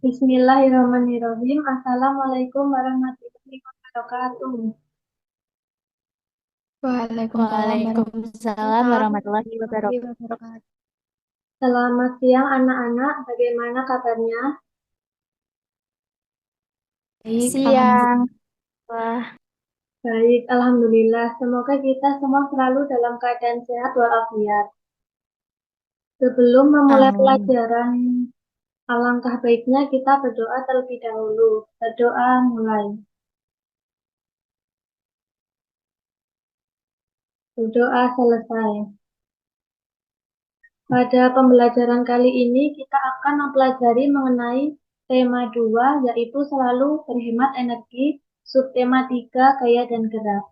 Bismillahirrahmanirrahim. Assalamualaikum warahmatullahi wabarakatuh. Waalaikumsalam warahmatullahi wabarakatuh. Selamat siang anak-anak, bagaimana kabarnya? Siang. Wah, Baik, Alhamdulillah. Semoga kita semua selalu dalam keadaan sehat walafiat. Sebelum memulai amin. pelajaran, alangkah baiknya kita berdoa terlebih dahulu. Berdoa mulai. Berdoa selesai. Pada pembelajaran kali ini kita akan mempelajari mengenai tema 2, yaitu selalu berhemat energi, subtema 3, gaya dan gerak.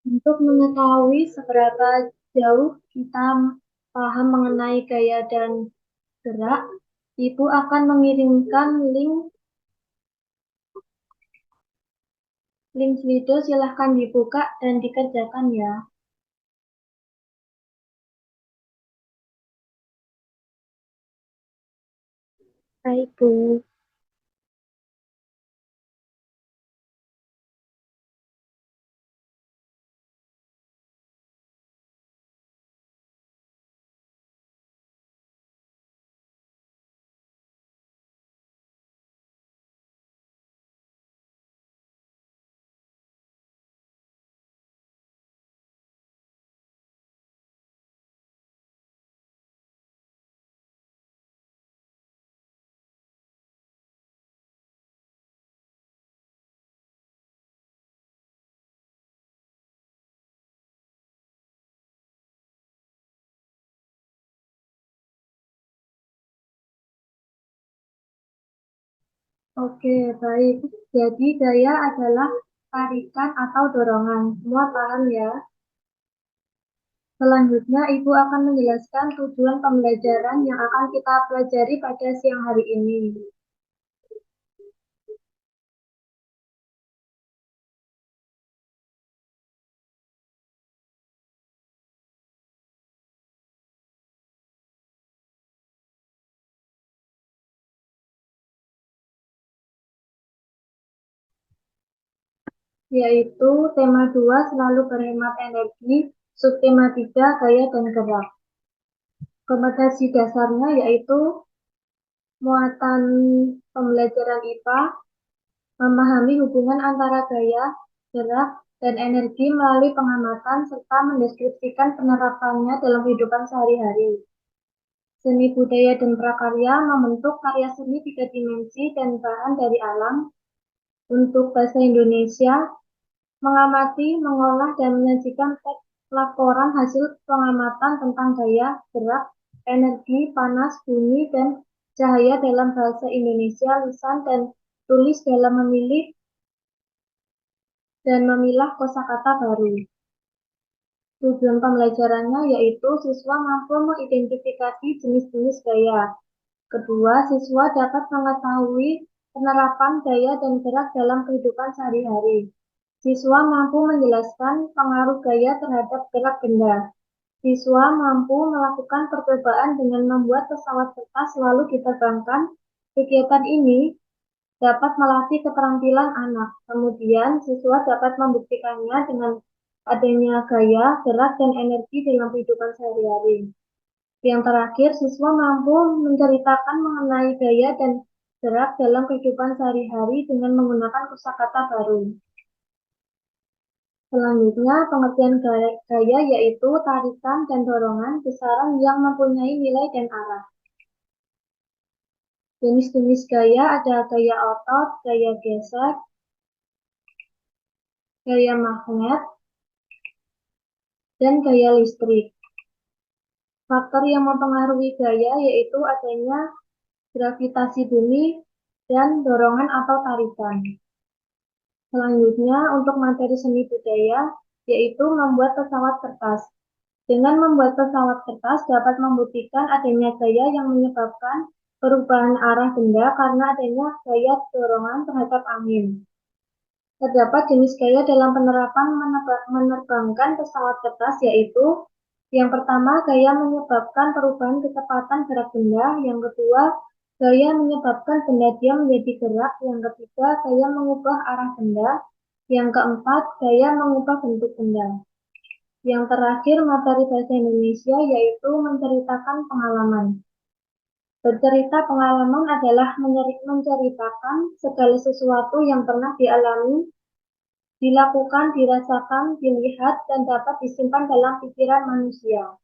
Untuk mengetahui seberapa jauh kita paham mengenai gaya dan gerak, Ibu akan mengirimkan link video, silahkan dibuka dan dikerjakan ya. Baik, Bu. Oke, baik. Jadi gaya adalah tarikan atau dorongan. Semua paham ya? Selanjutnya, Ibu akan menjelaskan tujuan pembelajaran yang akan kita pelajari pada siang hari ini. Yaitu tema 2 selalu berhemat energi, subtema 3 gaya dan gerak. Kompetensi dasarnya yaitu muatan pembelajaran IPA, memahami hubungan antara gaya, gerak, dan energi melalui pengamatan serta mendeskripsikan penerapannya dalam kehidupan sehari-hari. Seni budaya dan prakarya membentuk karya seni 3 dimensi dan bahan dari alam. Untuk bahasa Indonesia, mengamati, mengolah, dan menyajikan teks laporan hasil pengamatan tentang gaya, gerak, energi, panas, bunyi, dan cahaya dalam bahasa Indonesia, lisan dan tulis dalam memilih dan memilah kosakata baru. Tujuan pembelajarannya yaitu siswa mampu mengidentifikasi jenis-jenis gaya. Kedua, siswa dapat mengetahui penerapan gaya dan gerak dalam kehidupan sehari-hari. Siswa mampu menjelaskan pengaruh gaya terhadap gerak benda. Siswa mampu melakukan percobaan dengan membuat pesawat kertas lalu diterbangkan. Kegiatan ini dapat melatih keterampilan anak. Kemudian, siswa dapat membuktikannya dengan adanya gaya, gerak, dan energi dalam kehidupan sehari-hari. Yang terakhir, siswa mampu menceritakan mengenai gaya dan gerak dalam kehidupan sehari-hari dengan menggunakan kosakata baru. Selanjutnya, pengertian gaya yaitu tarikan dan dorongan besaran yang mempunyai nilai dan arah. Jenis-jenis gaya ada gaya otot, gaya gesek, gaya magnet, dan gaya listrik. Faktor yang mempengaruhi gaya yaitu adanya gravitasi bumi dan dorongan atau tarikan. Selanjutnya, untuk materi seni budaya, yaitu membuat pesawat kertas. Dengan membuat pesawat kertas dapat membuktikan adanya gaya yang menyebabkan perubahan arah benda karena adanya gaya dorongan terhadap angin. Terdapat jenis gaya dalam penerapan menerbangkan pesawat kertas yaitu yang pertama, gaya menyebabkan perubahan kecepatan gerak benda. Yang kedua, gaya menyebabkan benda diam menjadi gerak. Yang ketiga, gaya mengubah arah benda. Yang keempat, gaya mengubah bentuk benda. Yang terakhir, materi bahasa Indonesia yaitu menceritakan pengalaman. Bercerita pengalaman adalah menceritakan segala sesuatu yang pernah dialami, dilakukan, dirasakan, dilihat, dan dapat disimpan dalam pikiran manusia.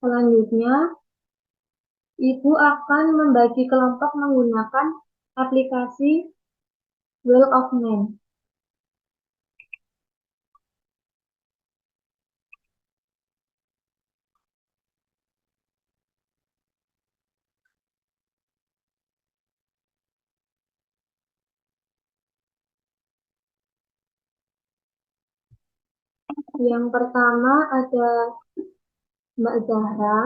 Selanjutnya, Ibu akan membagi kelompok menggunakan aplikasi Wheel of Man. Yang pertama ada Mbak Zahra,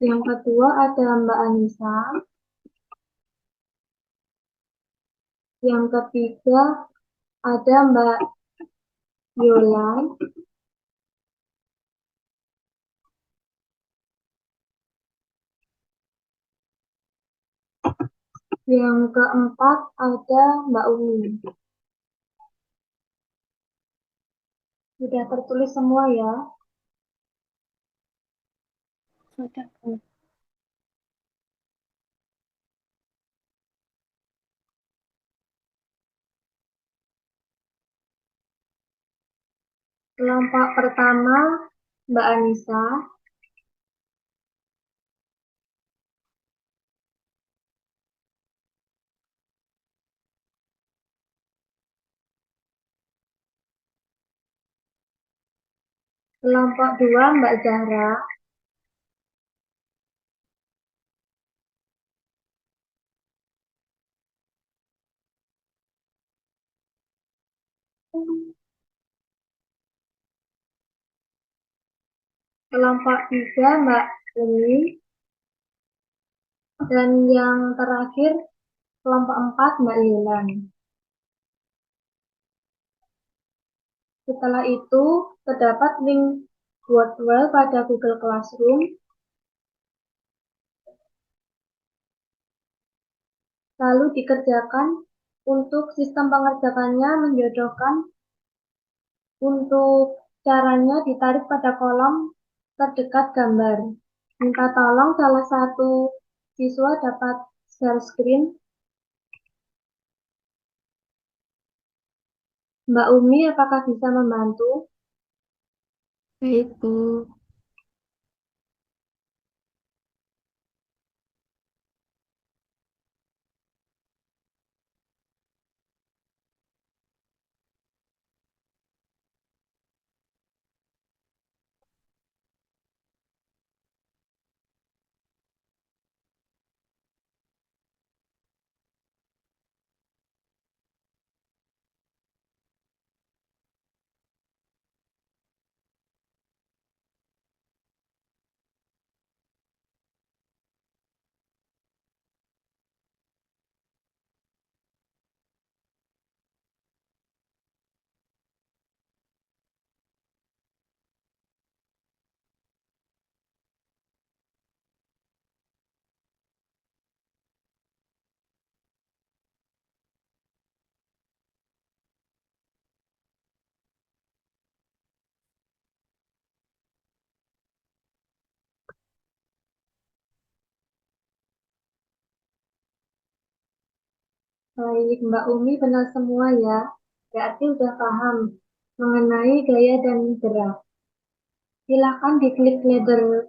yang kedua ada Mbak Anissa, yang ketiga ada Mbak Yolan, yang keempat ada Mbak Umi. Sudah tertulis semua ya? Sudah, Bu. Kelompok pertama Mbak Anissa, kelompok dua Mbak Zahra, kelompok tiga Mbak Umi, dan yang terakhir kelompok 4 Mbak Yolan. Setelah itu, terdapat link Wordwell pada Google Classroom. Lalu dikerjakan. Untuk sistem pengerjakannya menjodohkan. Untuk caranya ditarik pada kolom terdekat gambar. Minta tolong salah satu siswa dapat share screen. Mbak Umi, apakah bisa membantu? Baik, Bu. Baik, Mbak Umi benar semua ya. Berarti udah paham mengenai gaya dan gerak. Silakan diklik letter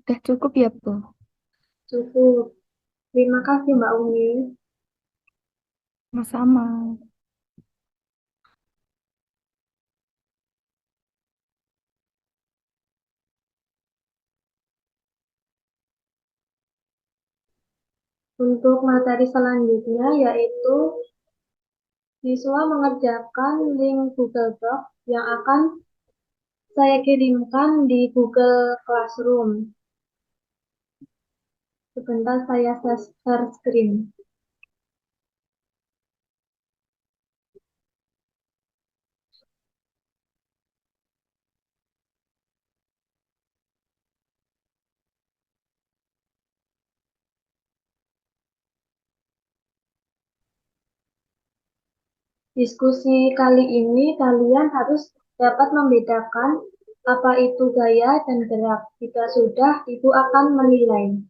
Udah cukup ya, Bu? Cukup. Terima kasih Mbak Umi. Sama-sama. Untuk materi selanjutnya yaitu siswa mengerjakan link Google Docs yang akan saya kirimkan di Google Classroom. Sebentar saya share screen. Diskusi kali ini kalian harus dapat membedakan apa itu gaya dan gerak. Jika sudah, Ibu akan menilai.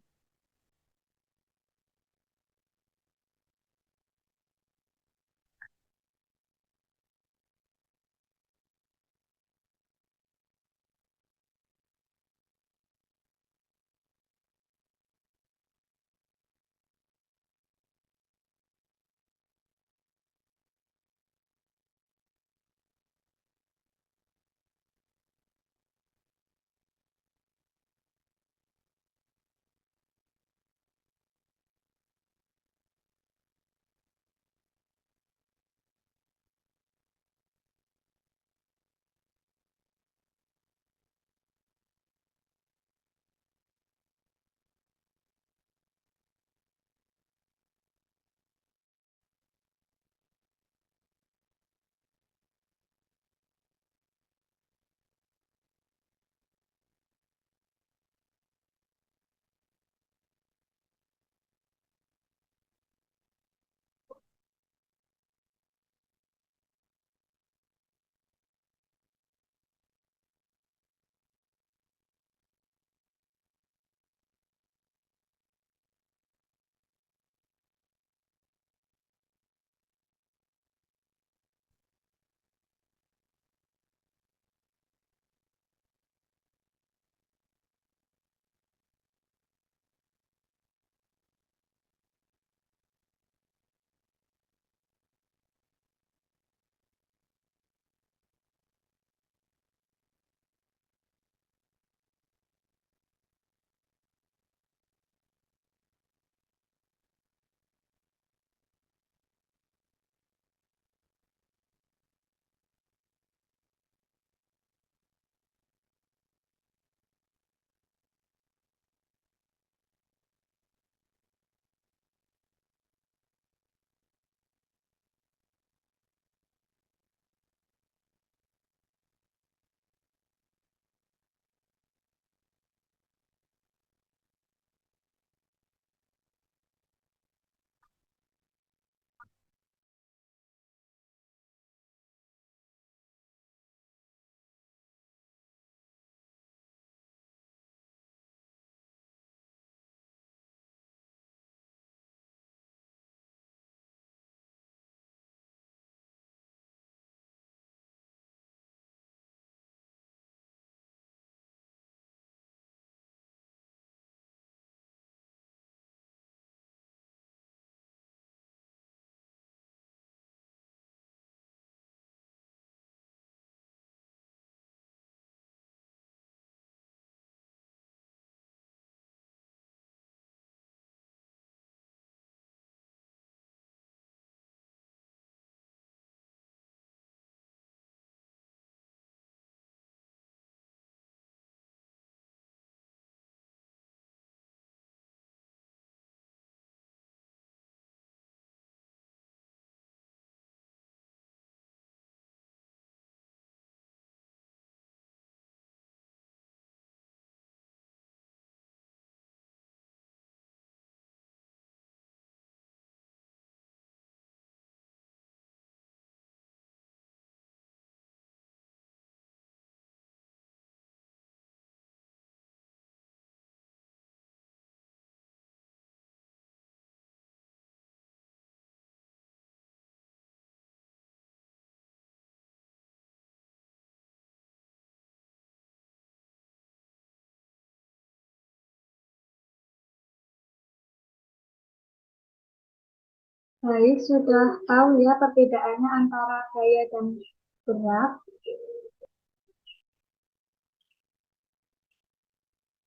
Baik, sudah tahu ya perbedaannya antara gaya dan gerak.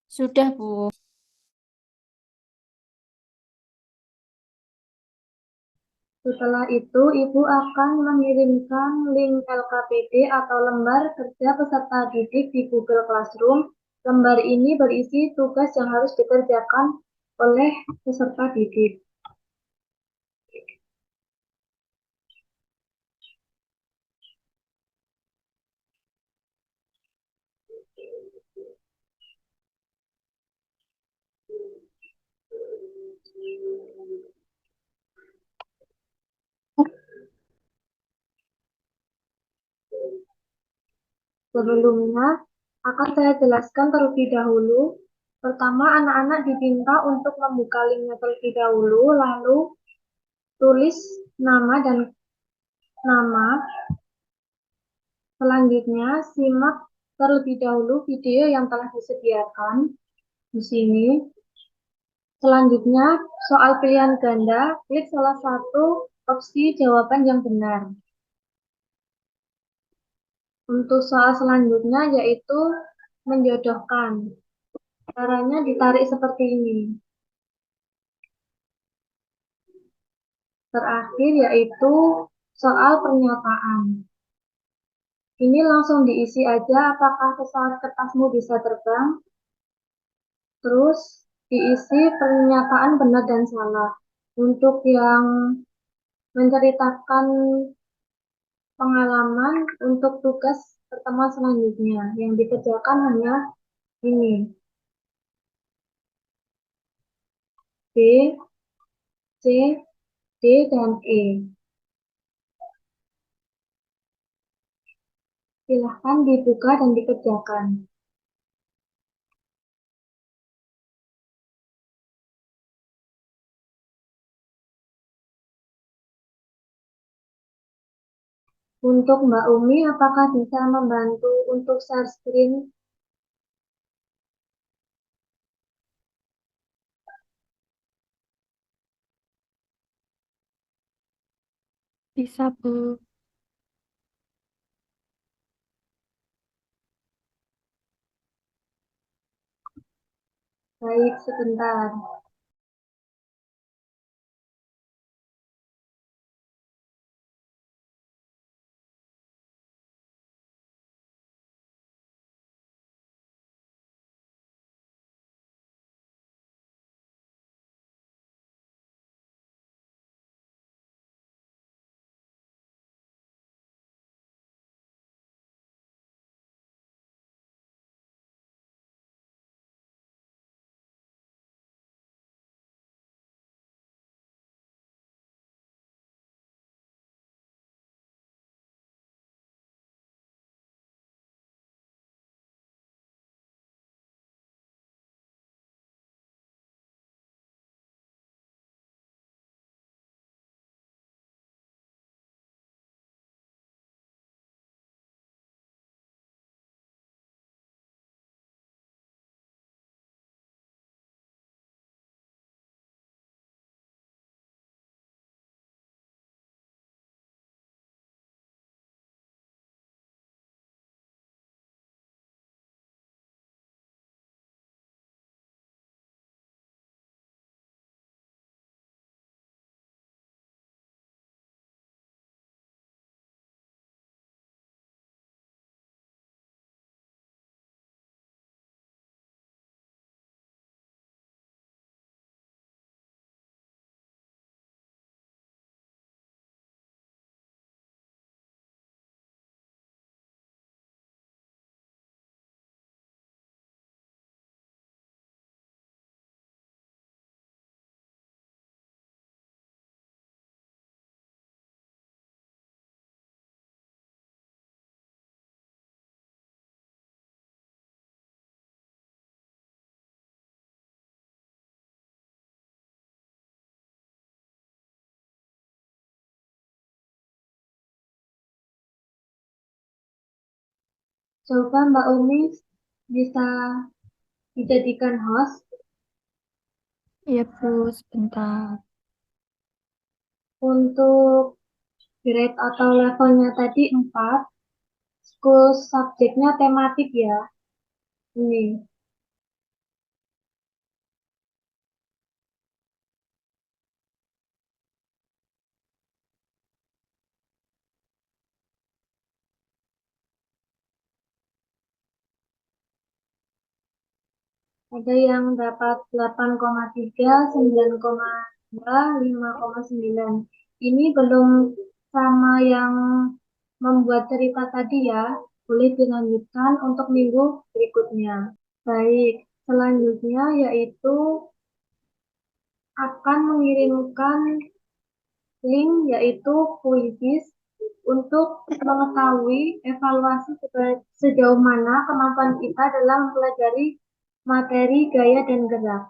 Sudah, Bu. Setelah itu, Ibu akan mengirimkan link LKPD atau lembar kerja peserta didik di Google Classroom. Lembar ini berisi tugas yang harus dikerjakan oleh peserta didik. Sebelumnya, akan saya jelaskan terlebih dahulu. Pertama, anak-anak diminta untuk membuka linknya terlebih dahulu, lalu tulis nama dan nama. Selanjutnya, simak terlebih dahulu video yang telah disediakan di sini. Selanjutnya, soal pilihan ganda, klik salah satu opsi jawaban yang benar. Untuk soal selanjutnya yaitu menjodohkan. Caranya ditarik seperti ini. Terakhir yaitu soal pernyataan. Ini langsung diisi aja apakah pesawat kertasmu bisa terbang. Terus diisi pernyataan benar dan salah. Untuk yang menceritakan pengalaman untuk tugas pertemuan selanjutnya, yang dikerjakan hanya ini. B, C, D, dan E. Silahkan dibuka dan dikerjakan. Untuk Mbak Umi, apakah bisa membantu untuk share screen? Bisa, Bu. Baik, sebentar. Coba Mbak Umi bisa dijadikan host. Iya, Bu. Sebentar. Untuk grade atau levelnya tadi 4, school subjeknya tematik ya. Ini. Ada yang dapat 8,3, 9,2, 5,9. Ini belum sama yang membuat cerita tadi ya. Boleh dilanjutkan untuk minggu berikutnya. Baik, selanjutnya yaitu akan mengirimkan link yaitu kuisis untuk mengetahui evaluasi sejauh mana kemampuan kita dalam mempelajari materi gaya dan gerak.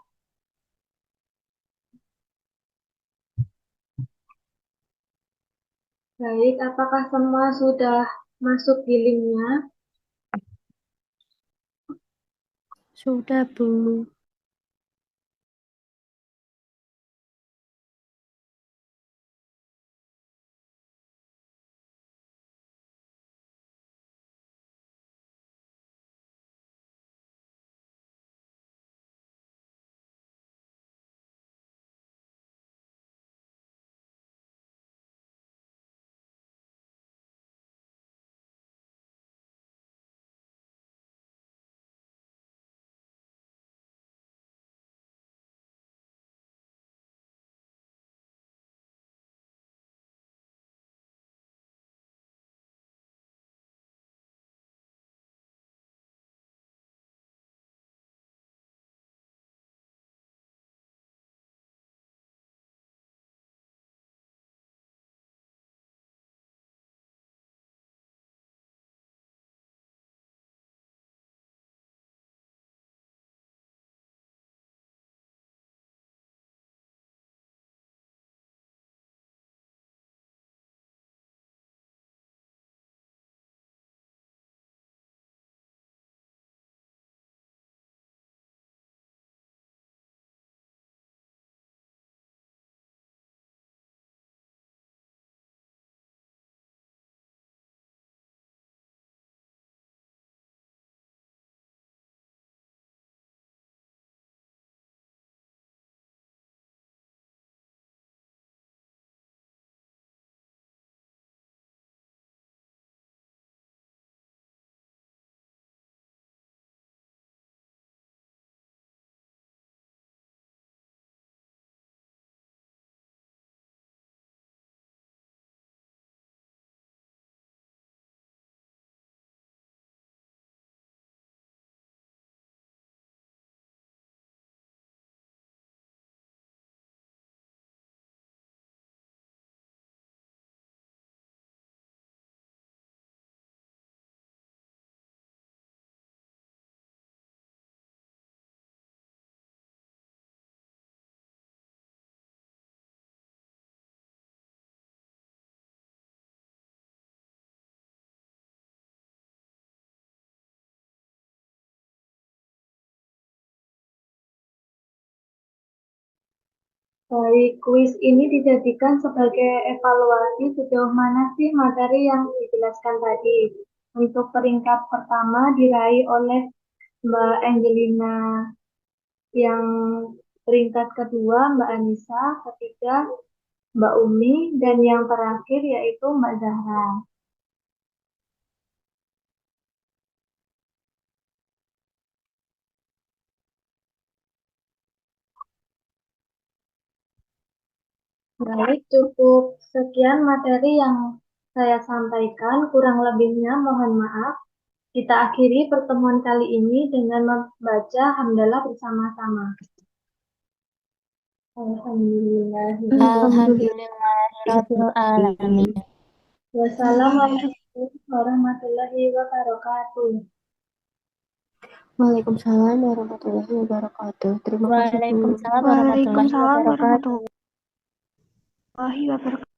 Baik, apakah semua sudah masuk di linknya? Sudah, Bu. Baik, kuis ini dijadikan sebagai evaluasi sejauh mana sih materi yang dijelaskan tadi. Untuk peringkat pertama diraih oleh Mbak Angelina, yang peringkat kedua Mbak Anissa, ketiga Mbak Umi, dan yang terakhir yaitu Mbak Zahra. Baik, cukup sekian materi yang saya sampaikan. Kurang lebihnya mohon maaf. Kita akhiri pertemuan kali ini dengan membaca hamdalah bersama-sama. Alhamdulillah. Alhamdulillahirabbil alamin. Wassalamualaikum warahmatullahi wabarakatuh. Waalaikumsalam warahmatullahi wabarakatuh. Terima kasih, Bu. Waalaikumsalam warahmatullahi wabarakatuh.